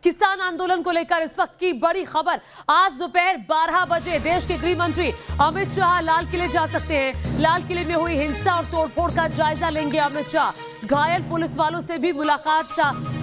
किसान आंदोलन को लेकर इस वक्त की बड़ी खबर। आज दोपहर 12 बजे देश के गृह मंत्री अमित शाह लाल किले जा सकते हैं। लाल किले में हुई हिंसा और तोड़फोड़ का जायजा लेंगे अमित शाह। घायल पुलिस वालों से भी मुलाकात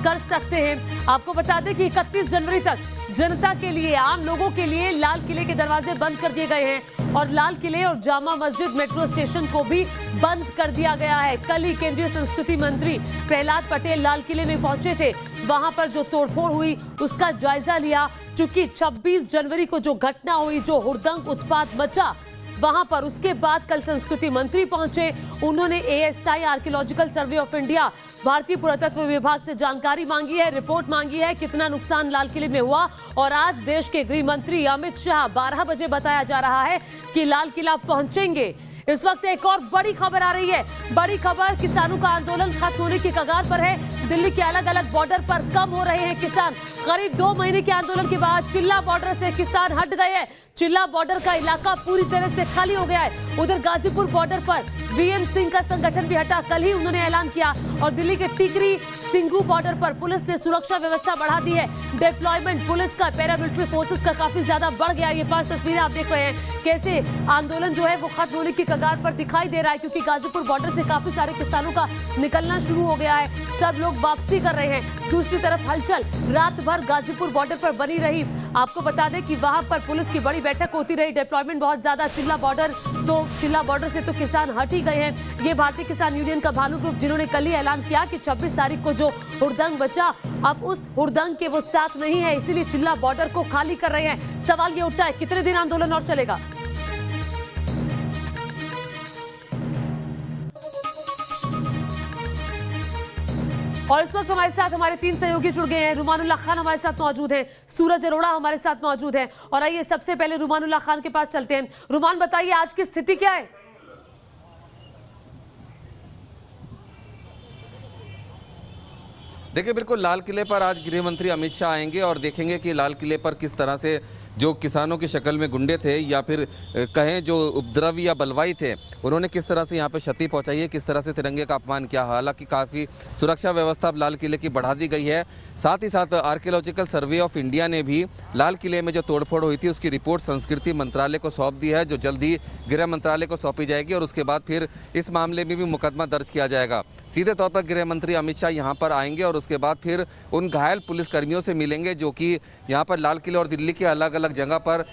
कर सकते हैं। आपको बता दें कि 31 जनवरी तक जनता के लिए, आम लोगों के लिए लाल किले के दरवाजे बंद कर दिए गए हैं और लाल किले और जामा मस्जिद मेट्रो स्टेशन को भी बंद कर दिया गया है। कल ही केंद्रीय संस्कृति मंत्री प्रहलाद पटेल लाल किले में पहुंचे थे। वहां पर जो तोड़फोड़ हुई उसका जायजा लिया। चूंकि 26 जनवरी को जो घटना हुई, जो हुड़दंग उत्पात मचा वहां पर, उसके बाद कल संस्कृति मंत्री पहुंचे। उन्होंने ASI archaeological survey of India, भारतीय पुरातत्व विभाग से जानकारी मांगी है, रिपोर्ट मांगी है कितना नुकसान लाल किले में हुआ। और आज देश के गृह मंत्री अमित शाह 12 बजे बताया जा रहा है कि लाल किला पहुंचेंगे। इस वक्त एक और बड़ी खबर आ रही है। बड़ी खबर, किसानों का आंदोलन खत्म होने की कगार पर है। दिल्ली के अलग अलग बॉर्डर पर कम हो रहे हैं किसान। करीब 2 महीने के आंदोलन के बाद चिल्ला बॉर्डर से किसान हट गए हैं। चिल्ला बॉर्डर का इलाका पूरी तरह से खाली हो गया है। उधर गाजीपुर बॉर्डर पर VM सिंह का संगठन भी हटा, कल ही उन्होंने ऐलान किया। और दिल्ली के टिकरी सिंघू बॉर्डर पर पुलिस ने सुरक्षा व्यवस्था बढ़ा दी है। डिप्लॉयमेंट पुलिस का, पैरामिलिट्री फोर्सेस का काफी ज्यादा बढ़ गया। ये 5 तस्वीरें आप देख रहे हैं कैसे आंदोलन जो है वो खत्म होने की कगार पर दिखाई दे रहा है, क्योंकि गाजीपुर बॉर्डर से काफी सारे किसानों का निकलना शुरू हो गया है। सब लोग वापसी कर रहे हैं। दूसरी तरफ हलचल रात भर गाजीपुर बॉर्डर पर बनी रही। आपको बता दें कि वहां पर पुलिस की बड़ी बैठक होती रही। डिप्लॉयमेंट बहुत ज्यादा। चिल्ला बॉर्डर से तो किसान हट ही गए हैं। ये भारतीय किसान यूनियन का भानु ग्रुप, जिन्होंने कल ही ऐलान किया कि 26 तारीख को जो हुड़दंग बचा, अब उस हुड़दंग के वो साथ नहीं है, इसीलिए चिल्ला बॉर्डर को खाली कर रहे हैं। सवाल ये उठता है कितने दिन आंदोलन और चलेगा। और इस वक्त हमारे साथ हमारे 3 सहयोगी जुड़ गए हैं। रुमानुल्लाह खान हमारे साथ मौजूद हैं, सूरज अरोड़ा हमारे साथ मौजूद हैं। और आइए सबसे पहले रुमानुल्लाह खान के पास चलते हैं। रुमान, बताइए आज की स्थिति क्या है? देखिए, बिल्कुल लाल किले पर आज गृह मंत्री अमित शाह आएंगे और देखेंगे कि लाल किले पर किस तरह से जो किसानों की शक्ल में गुंडे थे या फिर कहें जो उपद्रवी या बलवाई थे, उन्होंने किस तरह से यहाँ पे क्षति पहुंचाई है, किस तरह से तिरंगे का अपमान किया। हालांकि काफ़ी सुरक्षा व्यवस्था अब लाल किले की बढ़ा दी गई है। साथ ही साथ आर्कियोलॉजिकल सर्वे ऑफ इंडिया ने भी लाल किले में जो तोड़फोड़ हुई थी उसकी रिपोर्ट संस्कृति मंत्रालय को सौंप दी है, जो जल्द ही गृह मंत्रालय को सौंपी जाएगी और उसके बाद फिर इस मामले में भी मुकदमा दर्ज किया जाएगा। सीधे तौर पर गृह मंत्री अमित शाह यहाँ पर आएंगे और उसके बाद फिर उन घायल पुलिसकर्मियों से मिलेंगे जो कि यहाँ पर लाल किले और दिल्ली के अलग अलग जगह पर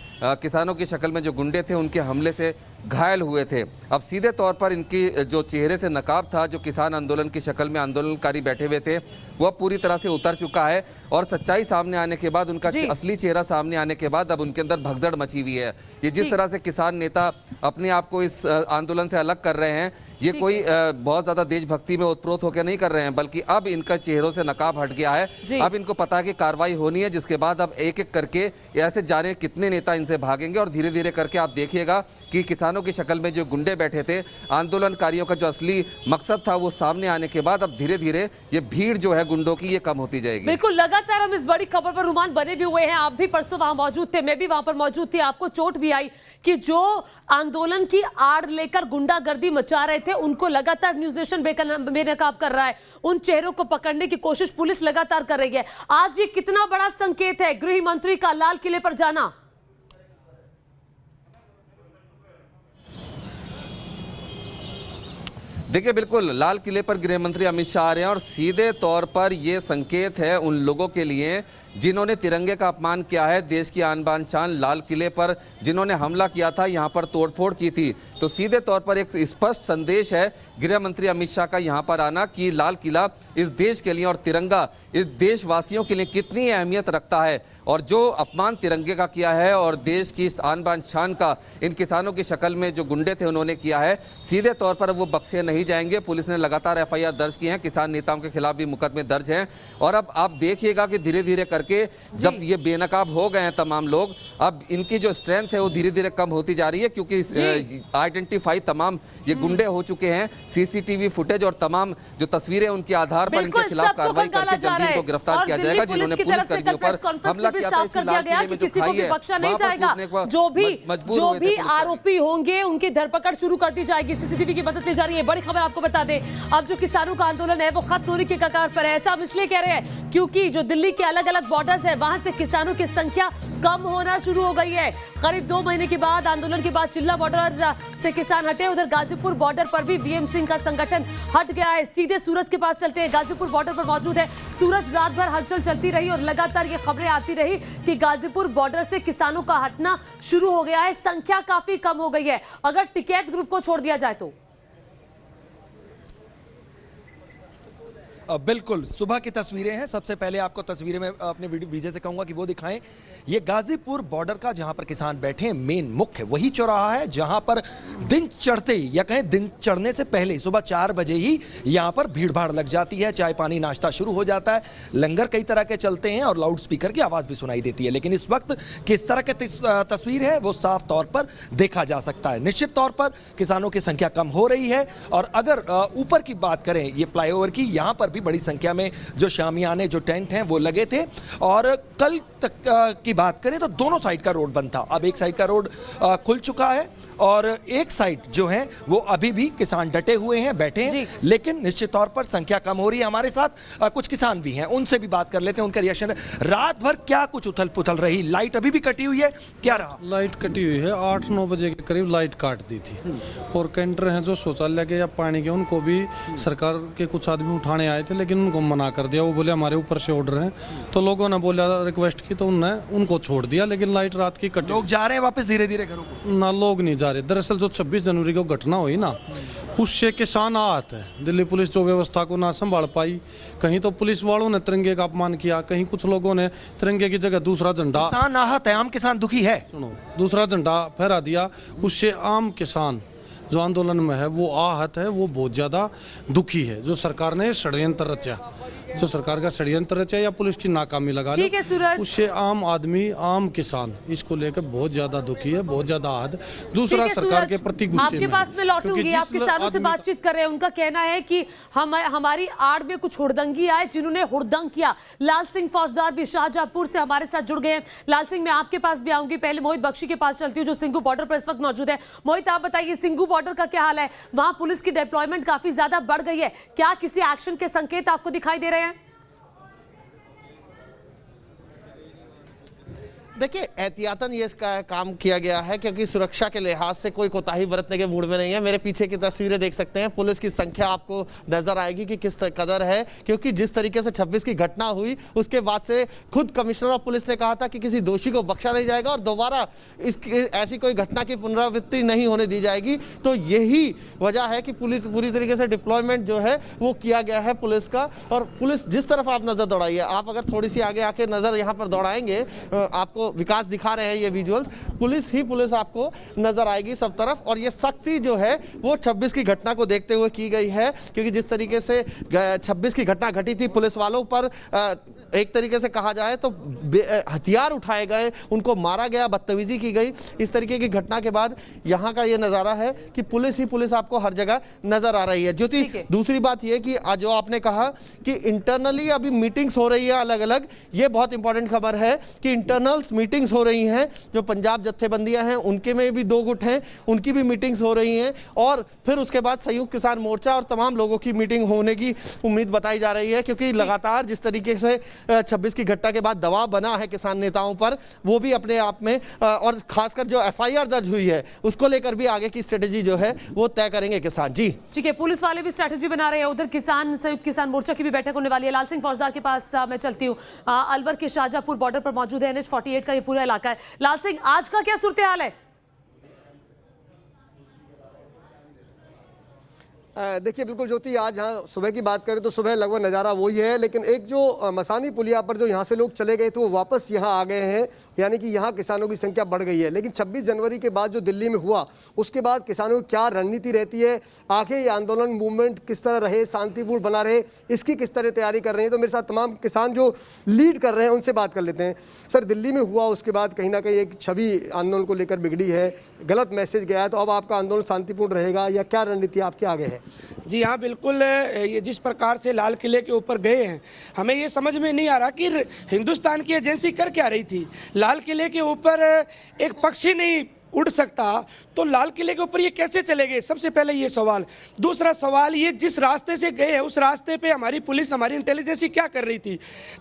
किसानों की शक्ल में जो गुंडे थे उनके हमले से घायल हुए थे। अब सीधे तौर पर इनकी जो चेहरे से नकाब था, जो किसान आंदोलन की शक्ल में आंदोलनकारी बैठे हुए थे, वह पूरी तरह से उतर चुका है और सच्चाई सामने आने के बाद, उनका असली चेहरा सामने आने के बाद अब उनके अंदर भगदड़ मची हुई है। ये जिस तरह से किसान नेता अपने आप को इस आंदोलन से अलग कर रहे हैं, ये कोई बहुत ज्यादा देशभक्ति में ओतप्रोत होकर नहीं कर रहे हैं, बल्कि अब इनका चेहरों से नकाब हट गया है। अब इनको पता है कि कार्रवाई होनी है, जिसके बाद अब एक एक करके ऐसे जाने कितने नेता इनसे भागेंगे और धीरे धीरे करके आप देखिएगा कि किसानों की शक्ल में जो गुंडे बैठे थे, आंदोलनकारियों का जो असली मकसद था वो सामने आने के बाद अब धीरे धीरे ये भीड़ जो है गुंडों की, ये कम होती जाएगी। बिल्कुल, लगातार हम इस बड़ी खबर पर रुमान बने भी हुए हैं। आप भी परसों वहां मौजूद थे, मैं भी वहां पर मौजूद थी। आपको चोट भी आई कि जो आंदोलन की आड़ लेकर गुंडागर्दी मचा रहे थे उनको लगातार न्यूज नेशन बेनकाब कर रहा है। उन चेहरों को पकड़ने की कोशिश पुलिस लगातार कर रही है। आज ये कितना बड़ा संकेत है गृह मंत्री का लाल किले पर जाना? देखिए, बिल्कुल लाल किले पर गृह मंत्री अमित शाह आ रहे हैं और सीधे तौर पर यह संकेत है उन लोगों के लिए जिन्होंने तिरंगे का अपमान किया है, देश की आन बान शान लाल किले पर जिन्होंने हमला किया था, यहाँ पर तोड़फोड़ की थी। तो सीधे तौर पर एक स्पष्ट संदेश है गृह मंत्री अमित शाह का यहाँ पर आना कि लाल किला इस देश के लिए और तिरंगा इस देशवासियों के लिए कितनी अहमियत रखता है। और जो अपमान तिरंगे का किया है और देश की इस आन बान शान का इन किसानों की शक्ल में जो गुंडे थे उन्होंने किया है, सीधे तौर पर वो बख्शे नहीं जाएंगे। पुलिस ने लगातार FIR दर्ज की है, किसान नेताओं के खिलाफ भी मुकदमे दर्ज हैं। और अब आप देखिएगा कि धीरे धीरे करके जब ये बेनकाब हो गए हैं तमाम लोग, अब इनकी जो स्ट्रेंथ है वो धीरे धीरे कम होती जा रही है, क्योंकि आइडेंटिफाई तमाम ये गुंडे हो चुके हैं। CCTV फुटेज और तमाम जो तस्वीरें उनके आधार पर इनके खिलाफ कार्रवाई करके जल्दी इनको गिरफ्तार किया जाएगा जिन्होंने पुलिसकर्मियों पर हमला किया था। कर दिया गया कि किसी को भी बख्शा नहीं जाएगा। जो भी आरोपी होंगे उनकी धरपकड़ शुरू कर दी जाएगी। CCTV की मदद ली जा रही है। बड़ी खबर खबर आपको बता दें, अब जो किसानों का आंदोलन है वो खत्म होने की कगार पर है। ऐसा हम इसलिए कह रहे हैं क्योंकि जो दिल्ली के अलग अलग बॉर्डर्स है वहां से किसानों की संख्या कम होना शुरू हो गई है। करीब 2 महीने के बाद आंदोलन के बाद चिल्ला बॉर्डर से किसान हटे। उधर गाजीपुर बॉर्डर पर भी वीएम सिंह का संगठन हट गया है। सीधे सूरज के पास चलते हैं, गाजीपुर बॉर्डर पर मौजूद है सूरज। रात भर हलचल चलती रही और लगातार ये खबरें आती रही कि गाजीपुर बॉर्डर से किसानों का हटना शुरू हो गया है। संख्या काफी कम हो गई है अगर टिकैत ग्रुप को छोड़ दिया जाए तो। बिल्कुल सुबह की तस्वीरें हैं। सबसे पहले आपको तस्वीरें में अपने विजय से कहूंगा कि वो दिखाएं। ये गाजीपुर बॉर्डर का जहां पर किसान बैठे हैं, मेन मुख्य वही चौराहा है जहां पर दिन चढ़ते या कहें दिन चढ़ने से पहले सुबह 4 बजे ही यहां पर भीड़ भाड़ लग जाती है। चाय पानी नाश्ता शुरू हो जाता है, लंगर कई तरह के चलते हैं और लाउड स्पीकर की आवाज भी सुनाई देती है। लेकिन इस वक्त किस तरह की तस्वीर है वो साफ तौर पर देखा जा सकता है। निश्चित तौर पर किसानों की संख्या कम हो रही है और अगर ऊपर की बात करें ये फ्लाईओवर की, यहां पर भी बड़ी संख्या में जो शामियाने जो टेंट हैं वो लगे थे। और कल तक की बात करें तो दोनों साइड का रोड बंद था। अब एक साइड का रोड खुल चुका है और एक साइड जो है वो अभी भी किसान डटे हुए हैं, बैठे हैं। लेकिन निश्चित तौर पर संख्या कम हो रही है। हमारे साथ कुछ किसान भी हैं, उनसे भी बात कर लेते हैं, उनका रिएक्शन। रात भर क्या कुछ उथल पुथल रही? लाइट अभी भी कटी हुई है, क्या रहा? लाइट कटी हुई है, 8-9 बजे के करीब लाइट काट दी थी। और कैंटर हैं जो शौचालय के या पानी के, उनको भी सरकार के कुछ आदमी उठाने आए थे लेकिन उनको मना कर दिया। वो बोले हमारे ऊपर से ऑर्डर है, तो लोगों ने बोला रिक्वेस्ट की तो उन्होंने उनको छोड़ दिया। लेकिन लाइट रात की कटी। लोग जा रहे हैं वापस धीरे धीरे घरों को? ना, लोग नहीं जा रहे। दरअसल जो 26 जनवरी को घटना हुई ना, उससे किसान आहत है। दिल्ली पुलिस जो व्यवस्था को ना संभाल पाई, कहीं तो पुलिस वालों ने तिरंगे का अपमान किया, कहीं कुछ लोगों ने तिरंगे की जगह दूसरा झंडा, किसान आहत है, आम किसान दुखी है, सुनो, दूसरा झंडा फहरा दिया। उससे आम किसान जो आंदोलन में है वो आहत है, वो बहुत ज़्यादा दुखी है। जो सरकार ने षड्यंत्र रचा, जो सरकार का षड्यंत्र रचा या पुलिस की नाकामी लगा ली, उससे आम आदमी, आम किसान इसको लेकर बहुत ज्यादा दुखी है, बहुत ज्यादा आहत। दूसरा सरकार के प्रति गुस्से आपके पास में लौटूंगी। आप किसानों से बातचीत कर रहे हैं, उनका कहना है कि हमारी आड़ में कुछ हुड़दंगी आए जिन्होंने हुड़दंग किया। लाल सिंह फौजदार भी शाहजहांपुर से हमारे साथ जुड़ गए हैं। लाल सिंह, मैं आपके पास भी आऊंगी, पहले मोहित बख्शी के पास चलती हूँ जो सिंघू बॉर्डर पर इस वक्त मौजूद है। मोहित, आप बताइए सिंघू बॉर्डर का क्या हाल है? वहां पुलिस की डिप्लॉयमेंट काफी ज्यादा बढ़ गई है, क्या किसी एक्शन के संकेत आपको दिखाई दे रहे हैं? देखिए, एहतियातन ये इसका काम किया गया है क्योंकि सुरक्षा के लिहाज से कोई कोताही बरतने के मूड में नहीं है। मेरे पीछे की तस्वीरें देख सकते हैं, पुलिस की संख्या आपको नजर आएगी कि किस कदर है, क्योंकि जिस तरीके से 26 की घटना हुई उसके बाद से खुद कमिश्नर ऑफ पुलिस ने कहा था कि किसी दोषी को बख्शा नहीं जाएगा और दोबारा ऐसी कोई घटना की पुनरावृत्ति नहीं होने दी जाएगी। तो यही वजह है कि पुलिस पूरी तरीके से डिप्लॉयमेंट जो है वो किया गया है पुलिस का। और पुलिस जिस तरफ आप नजर दौड़ाइए, आप अगर थोड़ी सी आगे आके नजर यहाँ पर दौड़ाएंगे, आपको विकास दिखा रहे हैं ये विजुअल्स, पुलिस ही पुलिस आपको नजर आएगी सब तरफ। और ये सख्ती जो है वो 26 की घटना को देखते हुए की गई है, क्योंकि जिस तरीके से 26 की घटना घटी थी, पुलिस वालों पर एक तरीके से कहा जाए तो हथियार उठाए गए, उनको मारा गया, बदतमीजी की गई। इस तरीके की घटना के बाद यहाँ का ये नज़ारा है कि पुलिस ही पुलिस आपको हर जगह नजर आ रही है। ज्योति, दूसरी बात ये कि जो आपने कहा कि इंटरनली अभी मीटिंग्स हो रही है अलग अलग, ये बहुत इंपॉर्टेंट खबर है कि इंटरनल्स मीटिंग्स हो रही हैं। जो पंजाब जत्थेबंदियां हैं उनके में भी 2 गुट हैं, उनकी भी मीटिंग्स हो रही हैं। और फिर उसके बाद संयुक्त किसान मोर्चा और तमाम लोगों की मीटिंग होने की उम्मीद बताई जा रही है, क्योंकि लगातार जिस तरीके से 26 की घटना के बाद दबाव बना है किसान नेताओं पर, वो भी अपने आप में, और खासकर जो FIR दर्ज हुई है उसको लेकर भी आगे की स्ट्रेटेजी जो है वो तय करेंगे किसान। जी ठीक है, पुलिस वाले भी स्ट्रेटेजी बना रहे हैं। उधर किसान संयुक्त किसान मोर्चा की भी बैठक होने वाली है। लाल सिंह फौजदार के पास मैं चलती हूँ। अलवर के शाहजहांपुर बॉर्डर पर मौजूद है, NH 48 का ये पूरा इलाका है। लाल सिंह, आज का क्या सूरत हाल है? देखिए बिल्कुल ज्योति, आज यहाँ सुबह की बात करें तो सुबह लगभग नज़ारा वही है, लेकिन एक जो मसानी पुलिया पर जो यहाँ से लोग चले गए थे वो वापस यहाँ आ गए हैं, यानी कि यहाँ किसानों की संख्या बढ़ गई है। लेकिन 26 जनवरी के बाद जो दिल्ली में हुआ उसके बाद किसानों की क्या रणनीति रहती है, आखिर ये आंदोलन मूवमेंट किस तरह रहे, शांतिपूर्ण बना रहे, इसकी किस तरह तैयारी कर रहे हैं। तो मेरे साथ तमाम किसान जो लीड कर रहे हैं उनसे बात कर लेते हैं। सर, दिल्ली में हुआ उसके बाद कहीं ना कहीं एक छवि आंदोलन को लेकर बिगड़ी है, गलत मैसेज गया है, तो अब आपका आंदोलन शांतिपूर्ण रहेगा या क्या रणनीति आपके आगे है? जी हाँ, बिल्कुल। ये जिस प्रकार से लाल किले के ऊपर गए हैं, हमें ये समझ में नहीं आ रहा कि हिंदुस्तान की एजेंसी कर क्या रही थी। लाल किले के ऊपर एक पक्षी नहीं उड़ सकता तो लाल किले के ऊपर ये कैसे चले गए? सबसे पहले ये सवाल। दूसरा सवाल, ये जिस रास्ते से गए हैं उस रास्ते पे हमारी पुलिस, हमारी इंटेलिजेंस क्या कर रही थी?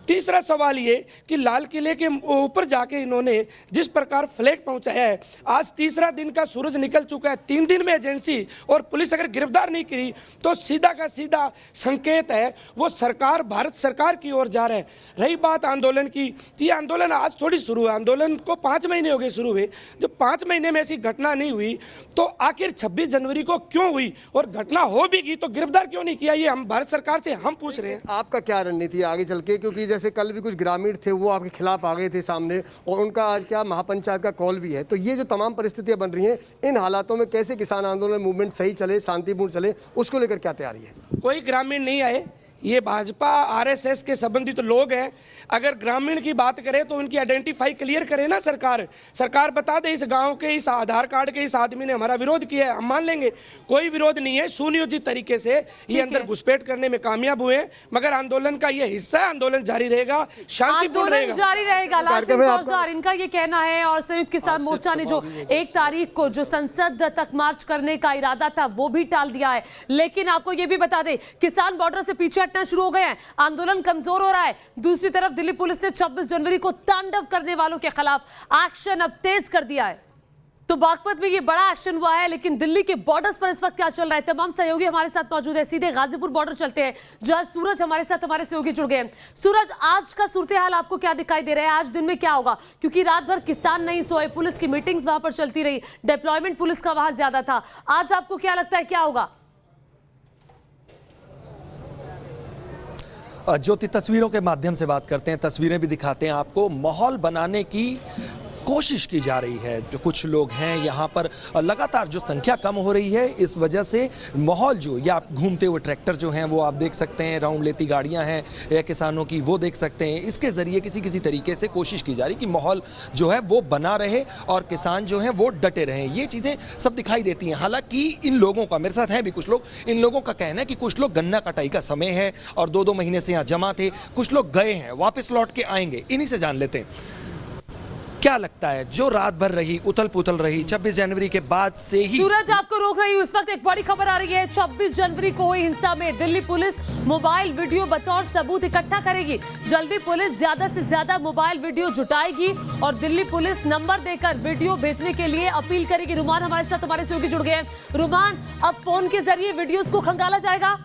तीसरा सवाल ये कि लाल किले के ऊपर जाके इन्होंने जिस प्रकार फ्लैग पहुंचाया है, आज तीसरा दिन का सूरज निकल चुका है, 3 दिन में एजेंसी और पुलिस अगर गिरफ्तार नहीं की तो सीधा का सीधा संकेत है वो सरकार, भारत सरकार की ओर जा रहा है। रही बात आंदोलन की, तो ये आंदोलन आज थोड़ी शुरू हुआ, आंदोलन को 5 महीने हो गए शुरू हुए। जब 5 महीने में ऐसी घटना नहीं हुई तो आखिर 26 जनवरी को क्यों हुई? और घटना हो भी गई तो गिरफ्तार क्यों नहीं किया? ये हम भारत सरकार से हम पूछ रहे हैं। आपका क्या रणनीति है आगे चल के? क्योंकि जैसे कल भी कुछ ग्रामीण थे वो आपके खिलाफ आ गए थे सामने, और उनका आज क्या महापंचायत का कॉल भी है, तो ये जो तमाम परिस्थितियां बन रही हैं, इन हालातों में कैसे किसान आंदोलन मूवमेंट सही चले, शांतिपूर्ण चले, उसको लेकर क्या तैयारी है? कोई ग्रामीण नहीं आए, ये भाजपा आरएसएस के संबंधित लोग हैं। अगर ग्रामीण की बात करें तो उनकी आइडेंटिफाई क्लियर करे ना सरकार। सरकार बता दे इस गांव के, इस आधार कार्ड के इस आदमी ने हमारा विरोध किया है, हम मान लेंगे। कोई विरोध नहीं है, सुनियोजित तरीके से ये अंदर घुसपैठ करने में कामयाब हुए हैं, मगर आंदोलन का ये हिस्सा है, आंदोलन जारी रहेगा, शांतिपूर्ण रहेगा, जारी रहेगा। लाल सिंह फौजदार, इनका ये कहना है, और संयुक्त किसान मोर्चा ने जो 1 तारीख को जो संसद तक मार्च करने का इरादा था वो भी टाल दिया है। लेकिन आपको ये भी बता दें, किसान बॉर्डर से पीछे हटना शुरू हो गए हैं, आंदोलन कमजोर हो रहा है। दूसरी तरफ दिल्ली पुलिस ने 26 जनवरी को तांडव करने वालों के खिलाफ एक्शन अब तेज कर दिया है। तो बागपत में ये बड़ा एक्शन हुआ है, लेकिन दिल्ली के बॉर्डर्स पर इस वक्त क्या चल रहा है? तमाम सहयोगी हमारे साथ मौजूद है, सीधे गाजीपुर बॉर्डर चलते हैं जहां सूरज हमारे साथ, हमारे सहयोगी जुड़ गए हैं। सूरज, आज का सूरत हाल आपको क्या दिखाई दे रहा है? आज दिन में क्या होगा? क्योंकि रात भर किसान नहीं सोए, पुलिस की मीटिंग्स वहां पर चलती रही, डिप्लॉयमेंट पुलिस का वहां ज्यादा था। आज आपको क्या लगता है क्या होगा? ज्योति, तस्वीरों के माध्यम से बात करते हैं, तस्वीरें भी दिखाते हैं आपको। माहौल बनाने की कोशिश की जा रही है। जो कुछ लोग हैं यहाँ पर, लगातार जो संख्या कम हो रही है, इस वजह से माहौल जो, या आप घूमते हुए ट्रैक्टर जो हैं वो आप देख सकते हैं, राउंड लेती गाड़ियाँ हैं या किसानों की, वो देख सकते हैं। इसके ज़रिए किसी तरीके से कोशिश की जा रही कि माहौल जो है वो बना रहे और किसान जो हैं वो डटे रहें। ये चीज़ें सब दिखाई देती हैं। हालांकि इन लोगों का, मेरे साथ हैं भी कुछ लोग, इन लोगों का कहना है कि कुछ लोग गन्ना कटाई का समय है और 2-2 महीने से यहाँ जमा थे, कुछ लोग गए हैं, वापस लौट के आएंगे। इन्हीं से जान लेते हैं क्या लगता है जो रात भर रही उथल पुथल रही 26 जनवरी के बाद से ही। सूरज, आपको रोक रही हूं, इस वक्त एक बड़ी खबर आ रही है। 26 जनवरी को हुई हिंसा में दिल्ली पुलिस मोबाइल वीडियो बतौर सबूत इकट्ठा करेगी। जल्दी पुलिस ज्यादा से ज्यादा मोबाइल वीडियो जुटाएगी और दिल्ली पुलिस नंबर देकर वीडियो भेजने के लिए अपील करेगी। रुमान हमारे साथ, हमारे सहयोगी जुड़ गए हैं। रुमान, अब फोन के जरिए वीडियोस को खंगाला जाएगा?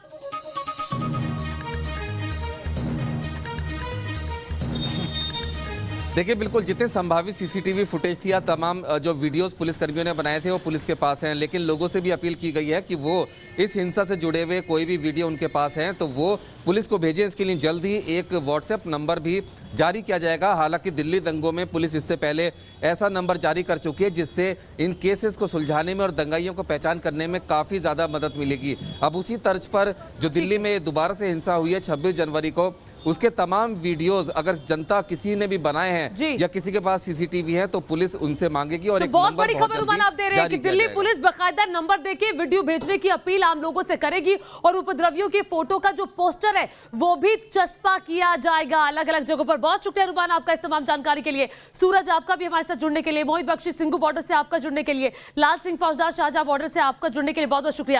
देखिए, बिल्कुल जितने संभावित सीसीटीवी फुटेज थी या तमाम जो वीडियोस पुलिसकर्मियों ने बनाए थे वो पुलिस के पास हैं, लेकिन लोगों से भी अपील की गई है कि वो इस हिंसा से जुड़े हुए कोई भी वीडियो उनके पास हैं तो वो पुलिस को भेजें। इसके लिए जल्द ही एक व्हाट्सएप नंबर भी जारी किया जाएगा। हालांकि दिल्ली दंगों में पुलिस इससे पहले ऐसा नंबर जारी कर चुकी है जिससे इन केसेस को सुलझाने में और दंगाइयों को पहचान करने में काफ़ी ज़्यादा मदद मिलेगी। अब उसी तर्ज पर जो दिल्ली में दोबारा से हिंसा हुई है 26 जनवरी को, उसके तमाम वीडियोस अगर जनता किसी ने भी बनाए हैं या किसी के पास सीसीटीवी है तो पुलिस उनसे मांगेगी। और तो एक बहुत नंबर बड़ी खबर रुमान आप दे रहे हैं कि दिल्ली पुलिस बाकायदा नंबर देके वीडियो भेजने की अपील आम लोगों से करेगी और उपद्रवियों की फोटो का जो पोस्टर है वो भी चस्पा किया जाएगा अलग अलग जगहों पर। बहुत शुक्रिया रुमान आपका इस तमाम जानकारी के लिए। सूरज, आपका भी हमारे साथ जुड़ने के लिए, मोहित बख्शी सिंघू बॉर्डर से आपका जुड़ने के लिए, लाल सिंह फौजदार शाहजहां बॉर्डर से आपका जुड़ने के लिए बहुत बहुत शुक्रिया।